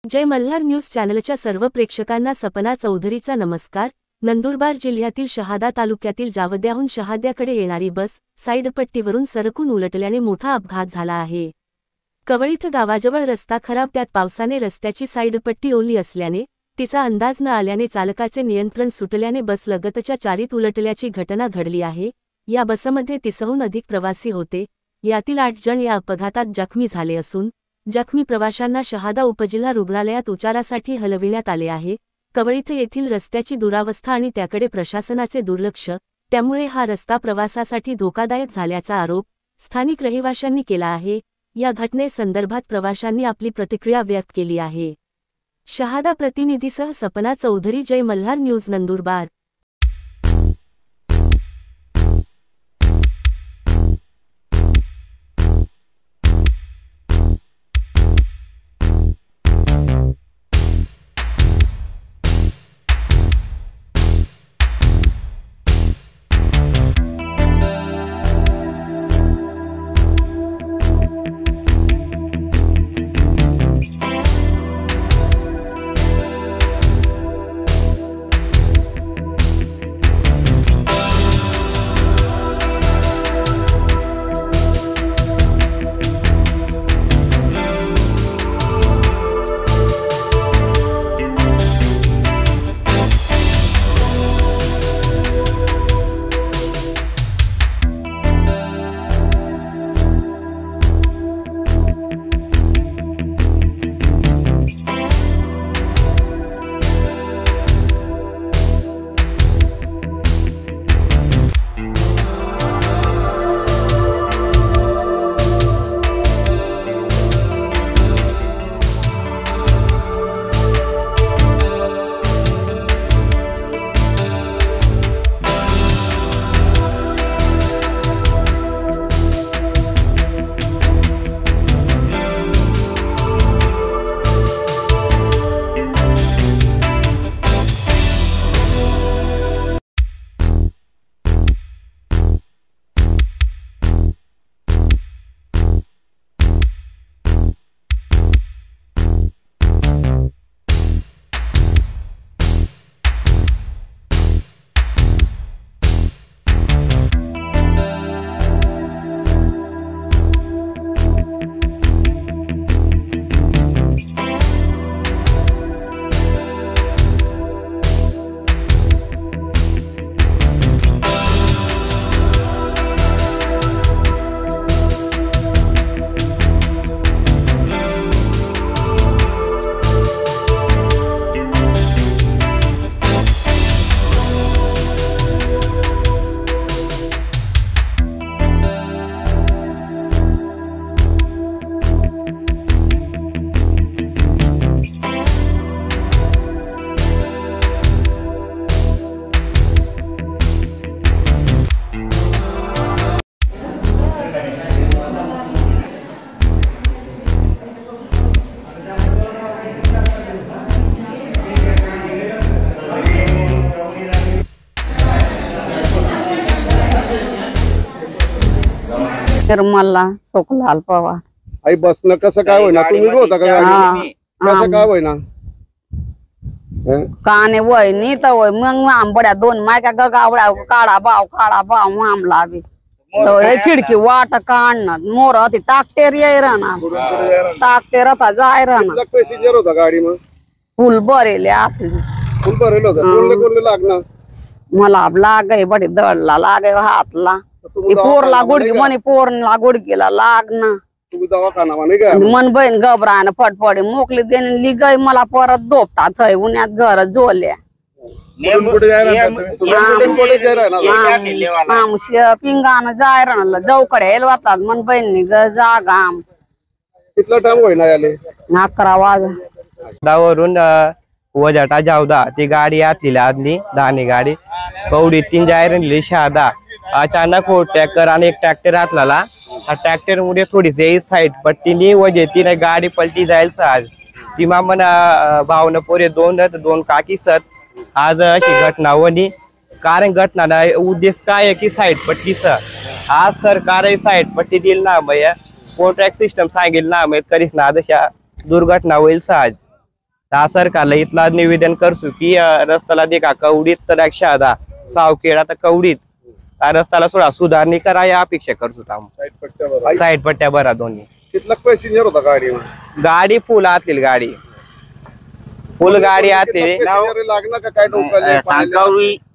जय Malhar news चॅनलच्या सर्व प्रेक्षकांना सपना चौधरीचा नमस्कार। नंदुरबार जिल्ह्यातील शहादा तालुक्यातील जावद्याहून शहाद्याकडे येणारी बस साईडपट्टीवरून सरकून उलटल्याने मोठा अपघात झाला आहे। कवळीथ गावाजवळ रस्ता खराब, त्यात पावसाने रस्त्याची साईडपट्टी ओली असल्याने तिचा अंदाज न आल्याने चालकाचे नियंत्रण सुटल्याने बस लगतच्या चारीत उलटल्याची घटना घडली आहे। या बसमध्ये 30हून अधिक प्रवासी होते, यातील 8 जण या अपघातात जखमी झाले असून जखमी प्रवाशांना शहादा उपजिल्हा रुग्णालयात उपचारासाठी हलविण्यात आले आहे। कवळीथ येथील रस्त्याची दुरावस्था आणि त्याकडे प्रशासनाचे दुर्लक्ष, त्यामुळे हा रस्ता प्रवासासाठी धोकादायक झाल्याचा आरोप स्थानिक रहिवाशांनी केला आहे। या घटनेसंदर्भात प्रवाशांनी आपली प्रतिक्रिया व्यक्त केली आहे। शहादा प्रतिनिधीसह सपना चौधरी, जय मल्हार न्यूज, नंदुरबार। निर्मला सुखलाल पवार। आई बसनं कसं काय होईना, तुम्ही होता का गाडी? कसं काय होईना? काने वय नी तर वय मग आंबड्या 2 मायका गगावड्या काळा भाव मामला बी तो हे खिडकी वाट काढणं मोर ती टाकटेर येई राहणार, टाकटेर आता जाय राहणार। पैसेंजर होता गाडी? मग फुल भरेले आतली, फुल भरेल होतं। कोणले लागणार? मला लागे बडी दडला लागे हातला, पोरला गुडगी म्हणे पोरला गुडगीला लागणं। तुम्ही दवाखाना म्हणे का? मन बहीण घबरानं फटफडी मोकली देणे लिगय मला परत झोपतात उन्हात घर झोल्या। पिंगान जाय राहणार जवकडे येलवातात मन बहिणी जागा। कितना टाइम होईना याले? 11 वाजता दावरून वजाटा जावदा ती गाडी आतली आदली दाणी गाडी कवडी 3 जायरली शहादा। अचानक हो ट्रॅक्टर आणि एक ट्रॅक्टर आतला, ट्रॅक्टर मुळे थोडीशी साईड पट्टीनी वजेती नाही गाडी पलटी जाईल सहज। तिमा मना भावना पोरे 2 काकी सत आज अशी घटना वनी कारण घटना उद्देश काय आहे की साईड पट्टीचा आज सरकार साईड पट्टी दिल ना भैया कॉन्ट्रॅक्ट सिस्टम सांगेल ना करीस ना अशा दुर्घटना होईल सहज। ता सरकारला इथला निवेदन करसू की रस्त्याला देखा कवडीत तर शहादा सावखेडा तर कवडीत रस्त्याला थोडा सुधारणी करा या अपेक्षा करतो साईड पट्ट्या भरा दोन्ही. कितला पॅसेंजर होता गाडी गाडी फुल आतील गाडी फुल गाडी आतील लागणार का काय डोक्याला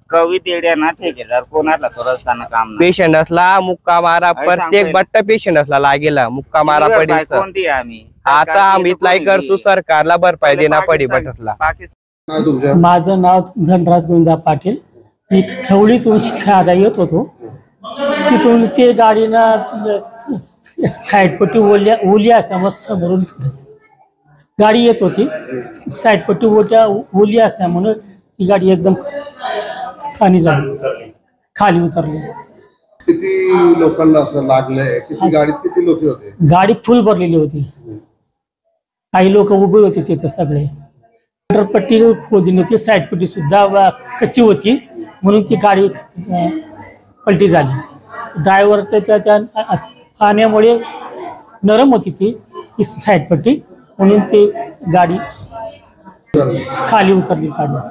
कवी तेड्या ना ठेकेदार कोणाला तो रस्ताना काम नाही. पेशंट असला मुक्का मारा प्रत्येक बट्ट पेशंट असला लागेला मुक्का मारा पडेल सर. कोणती आम्ही आता आम्ही इथलाही करसू सरकारला भरपाई देना पडी बटसला. माझं नाव धनराज गोविंदा पाटील. मी खवडीतून शहादा येत होतो. तिथून ते गाडीनं साईडपट्टी ओली असल्यामुळे समोरून गाडी येत होती. साईडपट्टी ओली असल्यामुळे ती गाडी एकदम खाली उतरली. किती लोकांना असं लागलंय? किती गाडीत किती लोक होते? गाडी फुल भरलेली होती. काही लोक उभे होते तिथे सगळे. पट्टी खोदली होती. साईडपट्टी सुद्धा कच्ची होती म्हणून ती गाडी पलटी झाली. ड्रायव्हर त्या पाण्यामुळे नरम होती ती साईडपट्टी म्हणून ती गाडी खाली उतरली गाडी.